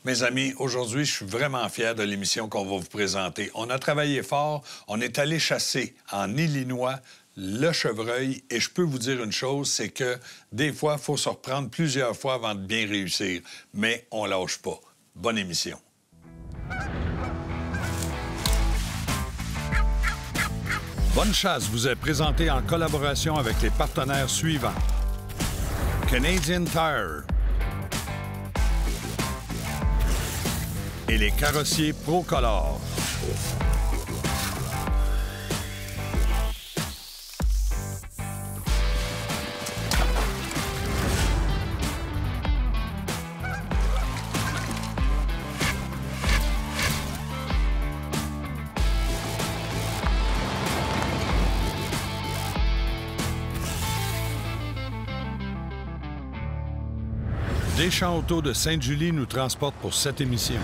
Mes amis, aujourd'hui, je suis vraiment fier de l'émission qu'on va vous présenter. On a travaillé fort, on est allé chasser en Illinois le chevreuil et je peux vous dire une chose, c'est que des fois, il faut se reprendre plusieurs fois avant de bien réussir, mais on lâche pas. Bonne émission. Bonne chasse vous est présentée en collaboration avec les partenaires suivants. Canadian Tire et les carrossiers Procolor. Deschamps Auto de Sainte-Julie nous transporte pour cette émission.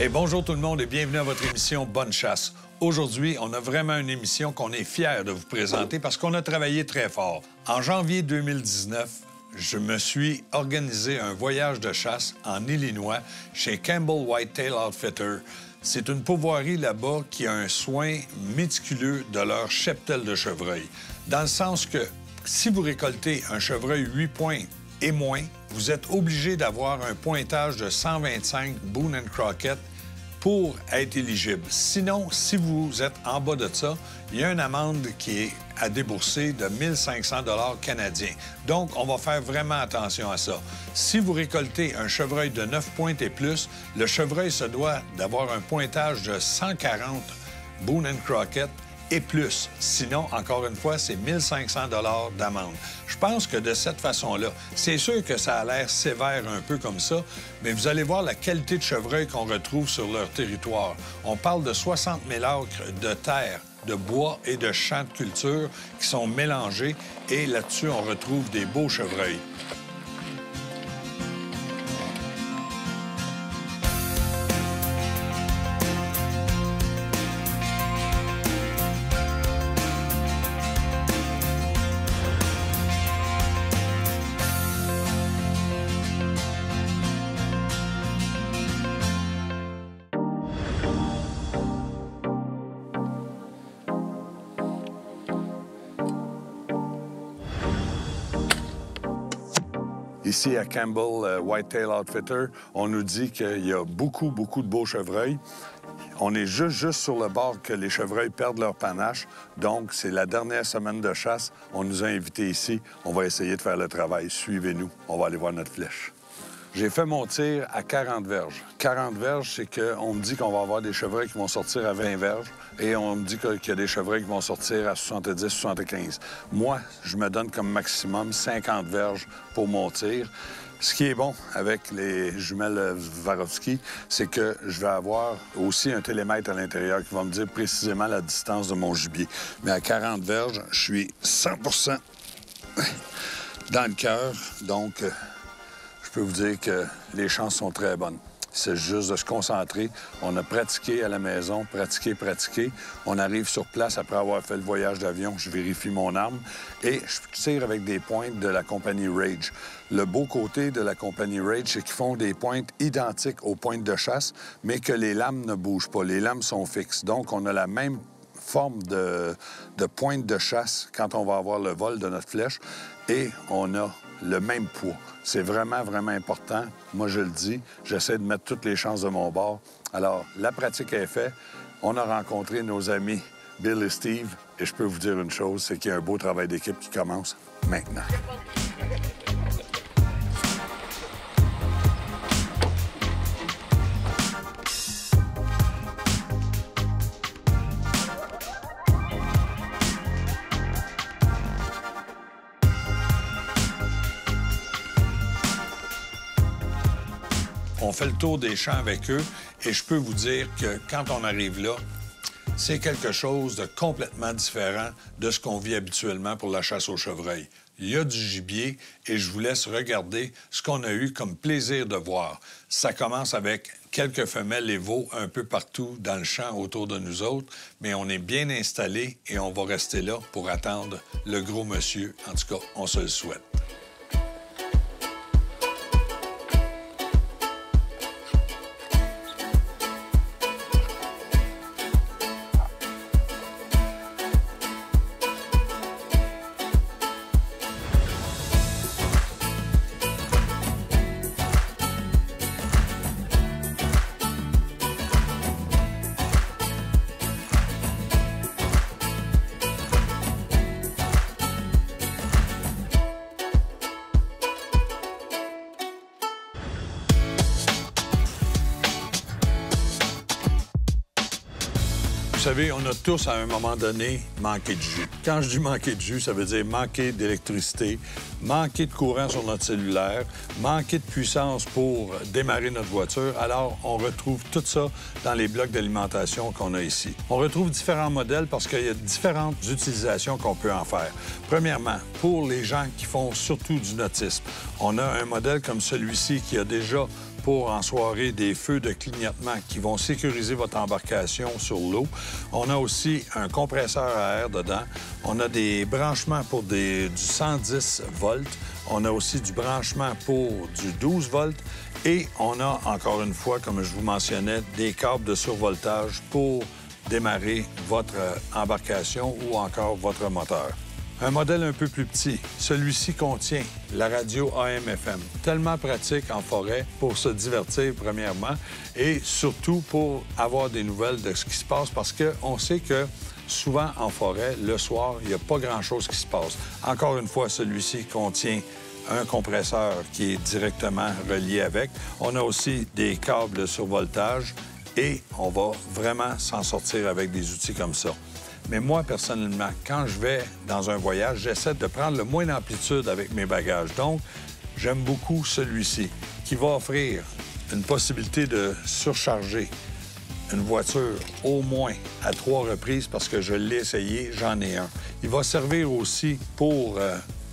Et bonjour tout le monde et bienvenue à votre émission Bonne chasse. Aujourd'hui, on a vraiment une émission qu'on est fiers de vous présenter parce qu'on a travaillé très fort. En janvier 2019, je me suis organisé un voyage de chasse en Illinois chez Campbell Whitetail Outfitter. C'est une pourvoirie là-bas qui a un soin méticuleux de leur cheptel de chevreuil. Dans le sens que si vous récoltez un chevreuil 8 points et moins, vous êtes obligé d'avoir un pointage de 125 Boone & Crockett pour être éligible. Sinon, si vous êtes en bas de ça, il y a une amende qui est à débourser de 1500 $ canadiens. Donc, on va faire vraiment attention à ça. Si vous récoltez un chevreuil de 9 pointes et plus, le chevreuil se doit d'avoir un pointage de 140 Boone & Crockett et plus. Sinon, encore une fois, c'est 1500 $ d'amende. Je pense que de cette façon-là, c'est sûr que ça a l'air sévère un peu comme ça, mais vous allez voir la qualité de chevreuil qu'on retrouve sur leur territoire. On parle de 60 000 acres de terre, de bois et de champs de culture qui sont mélangés et là-dessus, on retrouve des beaux chevreuils. Ici, à Campbell Whitetail Outfitter, on nous dit qu'il y a beaucoup de beaux chevreuils. On est juste sur le bord que les chevreuils perdent leur panache. Donc, c'est la dernière semaine de chasse. On nous a invités ici. On va essayer de faire le travail. Suivez-nous. On va aller voir notre flèche. J'ai fait mon tir à 40 verges. 40 verges, c'est qu'on me dit qu'on va avoir des chevreuils qui vont sortir à 20 verges et on me dit qu'il y a des chevreuils qui vont sortir à 70, 75. Moi, je me donne comme maximum 50 verges pour mon tir. Ce qui est bon avec les jumelles Swarovski, c'est que je vais avoir aussi un télémètre à l'intérieur qui va me dire précisément la distance de mon gibier. Mais à 40 verges, je suis 100 % dans le cœur, donc je peux vous dire que les chances sont très bonnes. C'est juste de se concentrer. On a pratiqué à la maison, pratiqué. On arrive sur place après avoir fait le voyage d'avion. Je vérifie mon arme et je tire avec des pointes de la compagnie Rage. Le beau côté de la compagnie Rage, c'est qu'ils font des pointes identiques aux pointes de chasse, mais que les lames ne bougent pas. Les lames sont fixes. Donc, on a la même forme de pointe de chasse quand on va avoir le vol de notre flèche et on a le même poids. C'est vraiment important. Moi, je le dis, j'essaie de mettre toutes les chances de mon bord. Alors, la pratique est faite. On a rencontré nos amis Bill et Steve et je peux vous dire une chose, c'est qu'il y a un beau travail d'équipe qui commence maintenant. On fait le tour des champs avec eux et je peux vous dire que quand on arrive là, c'est quelque chose de complètement différent de ce qu'on vit habituellement pour la chasse au chevreuil. Il y a du gibier et je vous laisse regarder ce qu'on a eu comme plaisir de voir. Ça commence avec quelques femelles et veaux un peu partout dans le champ autour de nous autres, mais on est bien installés et on va rester là pour attendre le gros monsieur. En tout cas, on se le souhaite. Vous savez, on a tous, à un moment donné, manqué de jus. Quand je dis manquer de jus, ça veut dire manquer d'électricité, manquer de courant sur notre cellulaire, manquer de puissance pour démarrer notre voiture. Alors, on retrouve tout ça dans les blocs d'alimentation qu'on a ici. On retrouve différents modèles parce qu'il y a différentes utilisations qu'on peut en faire. Premièrement, pour les gens qui font surtout du nautisme, on a un modèle comme celui-ci qui a déjà pour en soirée des feux de clignotement qui vont sécuriser votre embarcation sur l'eau. On a aussi un compresseur à air dedans. On a des branchements pour du 110 volts. On a aussi du branchement pour du 12 volts. Et on a, encore une fois, comme je vous mentionnais, des câbles de survoltage pour démarrer votre embarcation ou encore votre moteur. Un modèle un peu plus petit. Celui-ci contient la radio AM/FM. Tellement pratique en forêt pour se divertir, premièrement, et surtout pour avoir des nouvelles de ce qui se passe, parce qu'on sait que souvent en forêt, le soir, il n'y a pas grand-chose qui se passe. Encore une fois, celui-ci contient un compresseur qui est directement relié avec. On a aussi des câbles de survoltage et on va vraiment s'en sortir avec des outils comme ça. Mais moi, personnellement, quand je vais dans un voyage, j'essaie de prendre le moins d'amplitude avec mes bagages. Donc, j'aime beaucoup celui-ci, qui va offrir une possibilité de surcharger une voiture au moins à 3 reprises parce que je l'ai essayé, j'en ai un. Il va servir aussi pour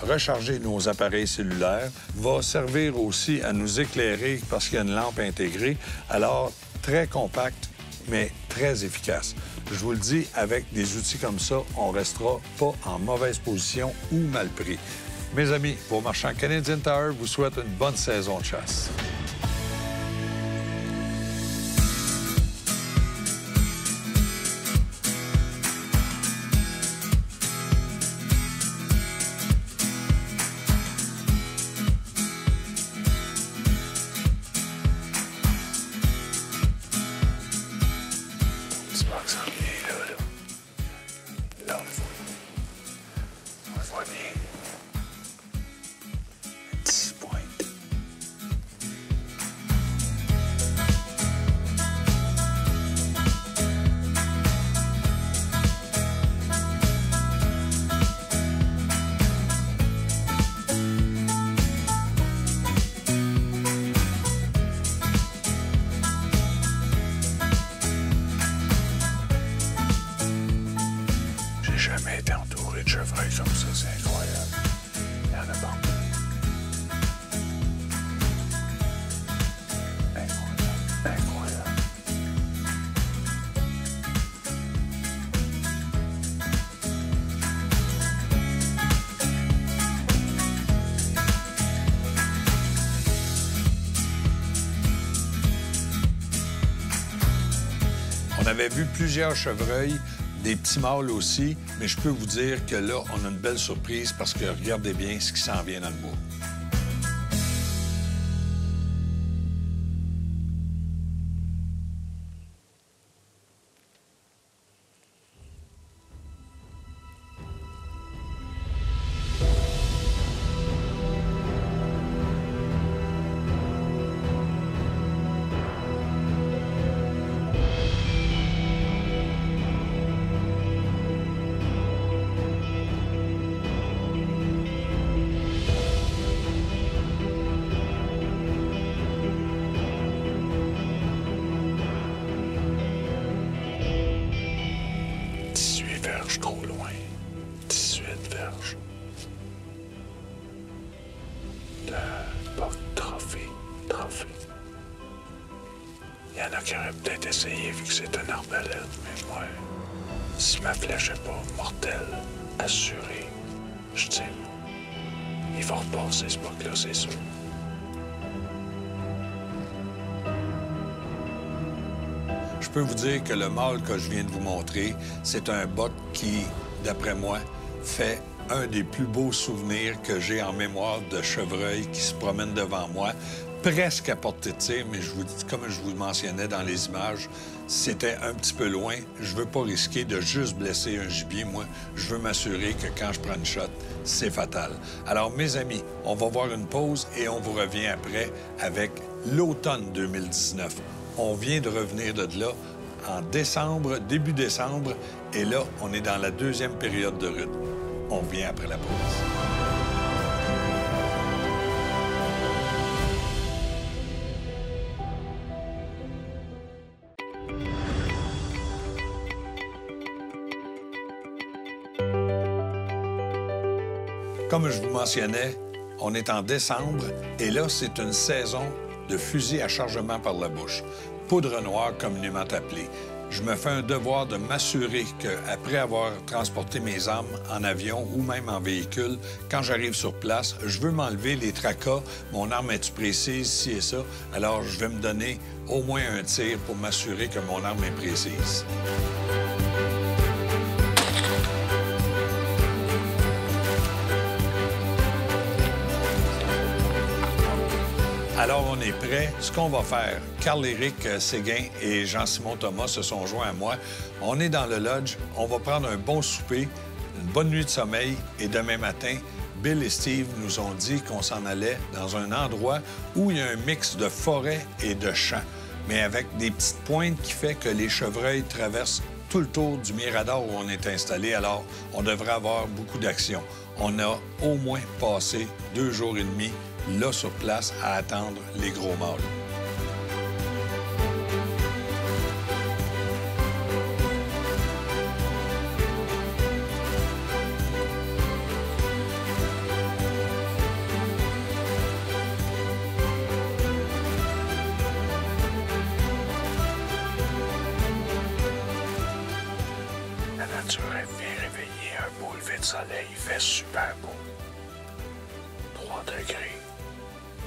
recharger nos appareils cellulaires, va servir aussi à nous éclairer parce qu'il y a une lampe intégrée. Alors, très compact, mais très efficace. Je vous le dis, avec des outils comme ça, on ne restera pas en mauvaise position ou mal pris. Mes amis, vos marchands Canadian Tire vous souhaitent une bonne saison de chasse. Jamais été entouré de chevreuils comme ça, c'est incroyable. Il y en a partout. Incroyable, incroyable. On avait vu plusieurs chevreuils, des petits mâles aussi, mais je peux vous dire que là, on a une belle surprise parce que regardez bien ce qui s'en vient dans le bois. Trop loin. 18 verges. Trophée. Il y en a qui auraient peut-être essayé vu que c'est un arbalète, mais moi, si ma flèche n'est pas mortelle, assurée, je tire. Il va repasser ce buck-là, c'est sûr. Je peux vous dire que le mâle que je viens de vous montrer, c'est un buck qui, d'après moi, fait un des plus beaux souvenirs que j'ai en mémoire de chevreuil qui se promène devant moi, presque à portée de tir, mais comme je vous le mentionnais dans les images, c'était un petit peu loin. Je veux pas risquer de juste blesser un gibier. Moi, je veux m'assurer que quand je prends une shot, c'est fatal. Alors, mes amis, on va voir une pause et on vous revient après avec l'automne 2019. On vient de revenir de là en décembre, début décembre, et là, on est dans la deuxième période de rut. On revient après la pause. Comme je vous mentionnais, on est en décembre et là, c'est une saison de fusil à chargement par la bouche. Poudre noire, communément appelée. Je me fais un devoir de m'assurer qu'après avoir transporté mes armes en avion ou même en véhicule, quand j'arrive sur place, je veux m'enlever les tracas. Mon arme est-tu précise, ci et ça? Alors, je vais me donner au moins un tir pour m'assurer que mon arme est précise. Alors, on est prêt. Ce qu'on va faire, Carl-Éric Séguin et Jean-Simon Thomas se sont joints à moi. On est dans le lodge. On va prendre un bon souper, une bonne nuit de sommeil. Et demain matin, Bill et Steve nous ont dit qu'on s'en allait dans un endroit où il y a un mix de forêt et de champs, mais avec des petites pointes qui fait que les chevreuils traversent tout le tour du mirador où on est installé. Alors, on devrait avoir beaucoup d'action. On a au moins passé 2 jours et demi là, sur place, à attendre les gros mâles. La nature est bien réveillée, un beau lever de soleil, il fait super beau. 3 degrés.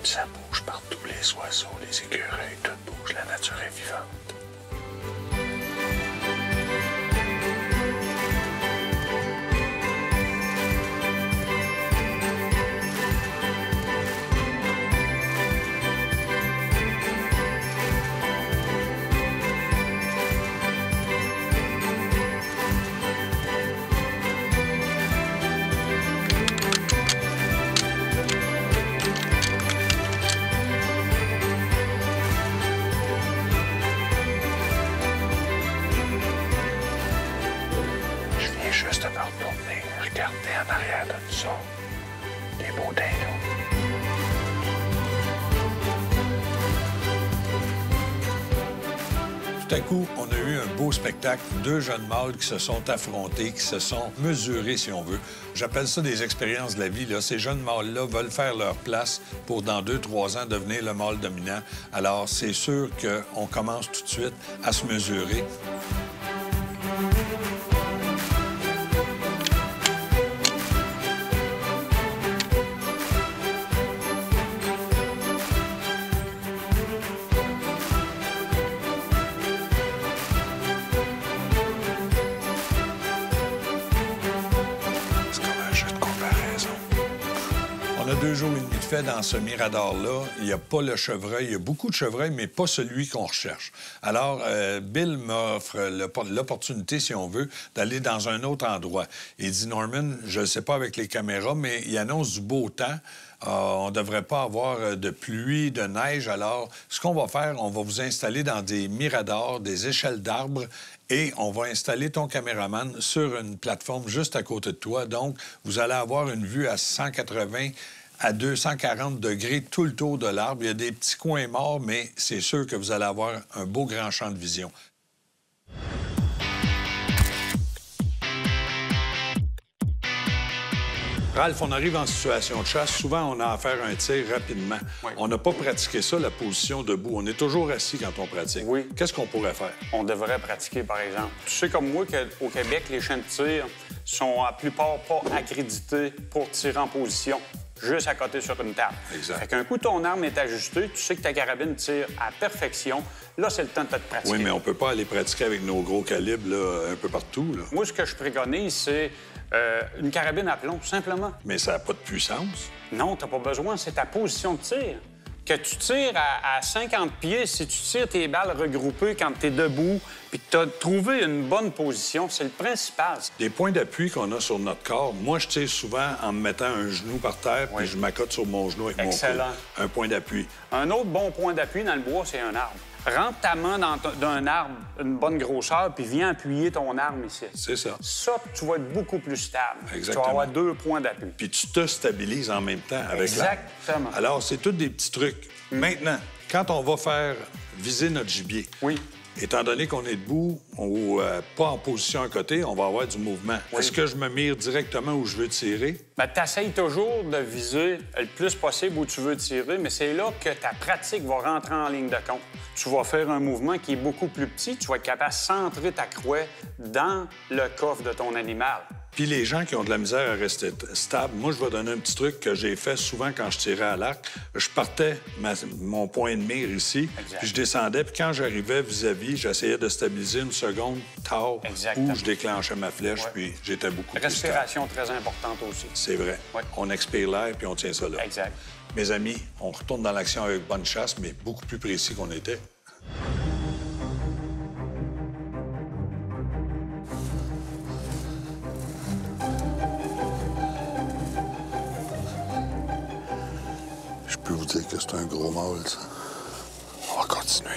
Ça bouge partout, les oiseaux, les écureuils, tout bouge, la nature est vivante. Juste de me retourner, regarder en arrière de nous autres, les beaux dindons. Tout à coup, on a eu un beau spectacle. 2 jeunes mâles qui se sont affrontés, qui se sont mesurés, si on veut. J'appelle ça des expériences de la vie, là. Ces jeunes mâles-là veulent faire leur place pour, dans 2-3 ans, devenir le mâle dominant. Alors, c'est sûr qu'on commence tout de suite à se mesurer. On a 2 jours et demi de fait dans ce mirador-là. Il n'y a pas le chevreuil. Il y a beaucoup de chevreuils, mais pas celui qu'on recherche. Alors, Bill m'offre l'opportunité, si on veut, d'aller dans un autre endroit. Il dit, Norman, je ne sais pas avec les caméras, mais il annonce du beau temps. On ne devrait pas avoir de pluie, de neige. Alors, ce qu'on va faire, on va vous installer dans des miradors, des échelles d'arbres, et on va installer ton caméraman sur une plateforme juste à côté de toi. Donc, vous allez avoir une vue à 180 à 240 degrés tout le tour de l'arbre. Il y a des petits coins morts, mais c'est sûr que vous allez avoir un beau grand champ de vision. Ralph, on arrive en situation de chasse. Souvent, on a à faire un tir rapidement. Oui. On n'a pas pratiqué ça, la position debout. On est toujours assis quand on pratique. Oui. Qu'est-ce qu'on pourrait faire? On devrait pratiquer, par exemple. Tu sais comme moi qu'au Québec, les champs de tir sont à plupart pas accrédités pour tirer en position, juste à côté sur une table. Exact. Fait qu'un coup, ton arme est ajustée, tu sais que ta carabine tire à perfection. Là, c'est le temps de te pratiquer. Oui, mais on peut pas aller pratiquer avec nos gros calibres là, un peu partout. Là. Moi, ce que je préconise, c'est une carabine à plomb, tout simplement. Mais ça n'a pas de puissance. Non, t'as pas besoin, c'est ta position de tir. Que tu tires à 50 pieds, si tu tires tes balles regroupées quand tu es debout puis que tu as trouvé une bonne position, c'est le principal. Les points d'appui qu'on a sur notre corps, moi, je tire souvent en me mettant un genou par terre puis je m'accote sur mon genou avec mon coude. Un point d'appui. Un autre bon point d'appui dans le bois, c'est un arbre. Rentre ta main dans d'un arbre, une bonne grosseur, puis viens appuyer ton arme ici. C'est ça. Ça, tu vas être beaucoup plus stable. Exactement. Tu vas avoir 2 points d'appui. Puis tu te stabilises en même temps avec l'arbre. Exactement. Alors, c'est tous des petits trucs. Maintenant, quand on va faire viser notre gibier, étant donné qu'on est debout ou pas en position à côté, on va avoir du mouvement. Est-ce que je me mire directement où je veux tirer? Bien, tu essaies toujours de viser le plus possible où tu veux tirer, mais c'est là que ta pratique va rentrer en ligne de compte. Tu vas faire un mouvement qui est beaucoup plus petit. Tu vas être capable de centrer ta croix dans le coffre de ton animal. Puis les gens qui ont de la misère à rester stable, moi, je vais donner un petit truc que j'ai fait souvent quand je tirais à l'arc. Je partais mon point de mire ici, puis je descendais, puis quand j'arrivais vis-à-vis, j'essayais de stabiliser une seconde tard où je déclenchais ma flèche, puis j'étais beaucoup plus stable. Respiration très importante aussi. C'est vrai. On expire l'air, puis on tient ça là. Exact. Mes amis, on retourne dans l'action avec bonne chasse, mais beaucoup plus précis qu'on était. Je peux vous dire que c'est un gros mâle, ça. On va continuer.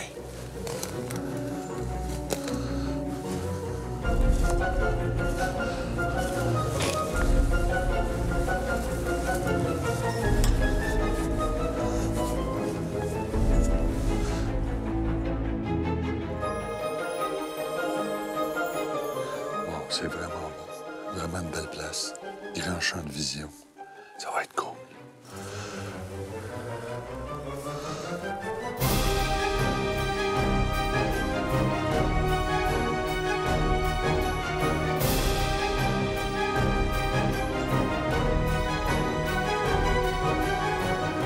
Wow, c'est vraiment beau. Vraiment une belle place. Grand champ de vision. Ça va être cool.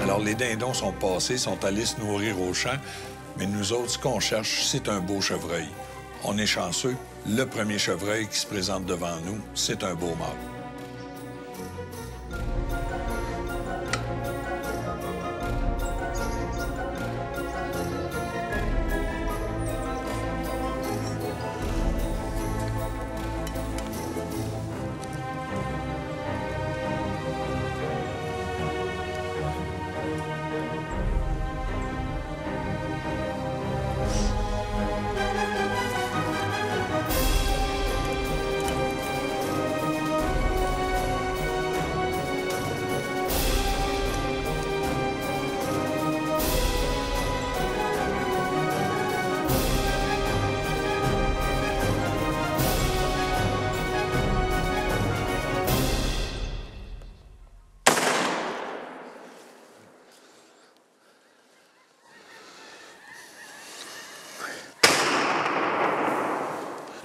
Alors, les dindons sont passés, sont allés se nourrir au champ, mais nous autres, ce qu'on cherche, c'est un beau chevreuil. On est chanceux. Le premier chevreuil qui se présente devant nous, c'est un beau mâle.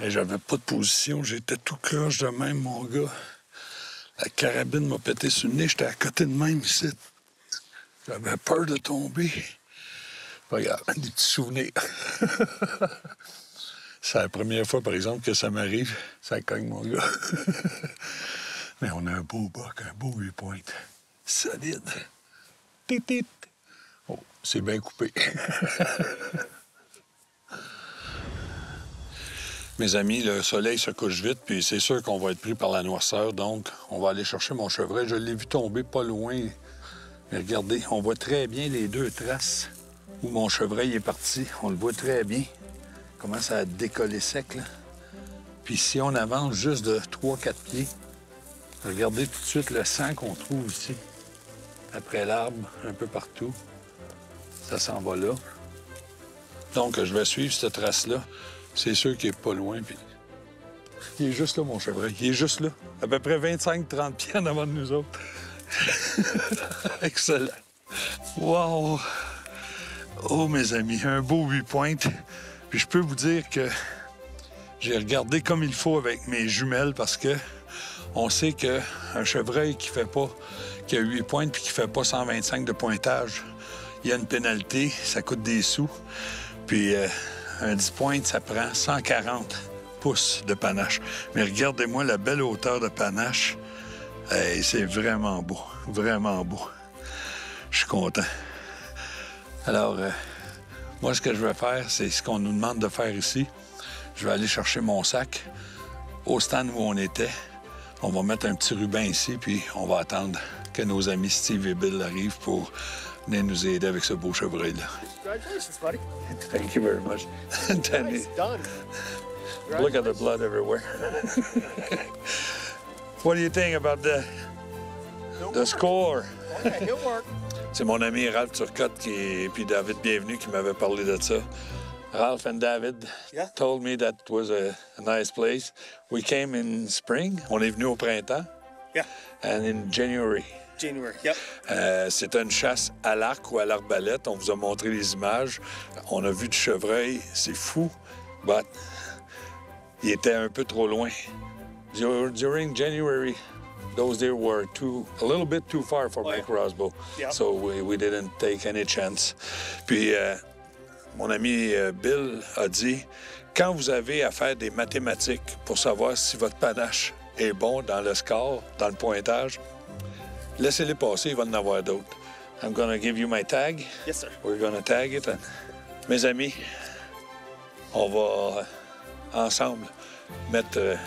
Et j'avais pas de position, j'étais tout croche de même, mon gars. La carabine m'a pété sur le nez, j'étais à côté de même ici. J'avais peur de tomber. Regarde, des petits souvenirs. C'est la première fois, par exemple, que ça m'arrive. Ça cogne, mon gars. Mais on a un beau buck, un beau 8 pointes. Solide. Tit. Oh, c'est bien coupé. Mes amis, le soleil se couche vite, puis c'est sûr qu'on va être pris par la noirceur, donc on va aller chercher mon chevreuil. Je l'ai vu tomber pas loin. Mais regardez, on voit très bien les 2 traces où mon chevreuil est parti. On le voit très bien. Il commence à décoller sec, là. Puis si on avance juste de 3-4 pieds, regardez tout de suite le sang qu'on trouve ici. Après l'arbre, un peu partout. Ça s'en va là. Donc, je vais suivre cette trace-là. C'est sûr qu'il est pas loin, puis... Il est juste là, mon chevreuil. Il est juste là. À peu près 25-30 pieds en avant de nous autres. Excellent. Wow! Oh, mes amis, un beau 8 pointes. Puis je peux vous dire que j'ai regardé comme il faut avec mes jumelles parce que on sait qu'un chevreuil qui a 8 pointes puis qui fait pas 125 de pointage, il y a une pénalité, ça coûte des sous. Puis... un 10 pointes, ça prend 140 pouces de panache. Mais regardez-moi la belle hauteur de panache. Hey, c'est vraiment beau, vraiment beau. Je suis content. Alors, moi, ce que je vais faire, c'est ce qu'on nous demande de faire ici. Je vais aller chercher mon sac au stand où on était. On va mettre un petit ruban ici, puis on va attendre que nos amis Steve et Bill arrivent pour venir nous aider avec ce beau chevreuil-là. Congratulations, buddy. Thank you very much. Danny, Nice done. look at the blood everywhere. What do you think about the score? Okay, good work. C'est mon ami Ralph Turcotte et puis David Bienvenu qui m'avait parlé de ça. Ralph and David told me that it was a nice place. We came in spring. On est venu au printemps. Yeah. And in January. January, yep. C'est une chasse à l'arc ou à l'arbalète. On vous a montré les images. On a vu du chevreuil. C'est fou. But il était un peu trop loin. During January, those deer were a little bit too far for my crossbow. Yep. So we didn't take any chance. Puis mon ami Bill a dit, quand vous avez à faire des mathématiques pour savoir si votre panache est bon dans le score, dans le pointage, laissez-les passer, il va en avoir d'autres. I'm gonna give you my tag. Yes, sir. We're gonna tag it. Mes amis, on va ensemble mettre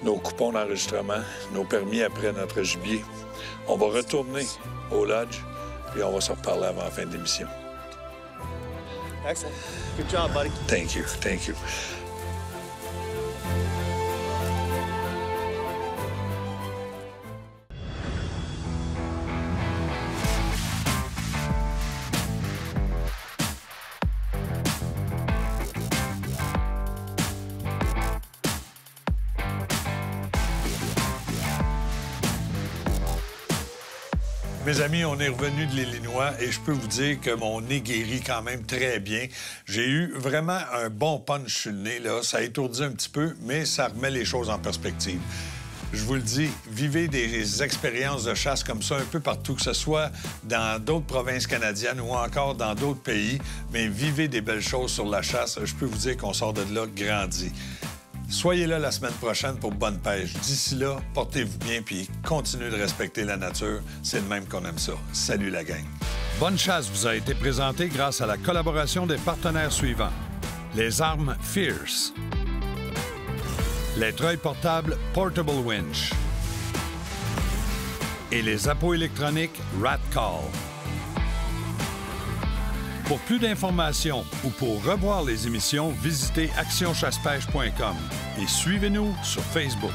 nos coupons d'enregistrement, nos permis après notre gibier. On va retourner au lodge, puis on va se reparler avant la fin de l'émission. Excellent. Good job, buddy. Thank you, thank you. Mes amis, on est revenu de l'Illinois et je peux vous dire que mon nez guérit quand même très bien. J'ai eu vraiment un bon punch sur le nez, là. Ça étourdit un petit peu, mais ça remet les choses en perspective. Je vous le dis, vivez des expériences de chasse comme ça un peu partout, que ce soit dans d'autres provinces canadiennes ou encore dans d'autres pays, mais vivez des belles choses sur la chasse. Je peux vous dire qu'on sort de là grandi. Soyez là la semaine prochaine pour Bonne Pêche. D'ici là, portez-vous bien puis continuez de respecter la nature. C'est le même qu'on aime ça. Salut la gang. Bonne chasse vous a été présentée grâce à la collaboration des partenaires suivants. Les armes Fierce. Les treuils portables Portable Winch. Et les appos électroniques Rat Call. Pour plus d'informations ou pour revoir les émissions, visitez actionchassepêche.com et suivez-nous sur Facebook.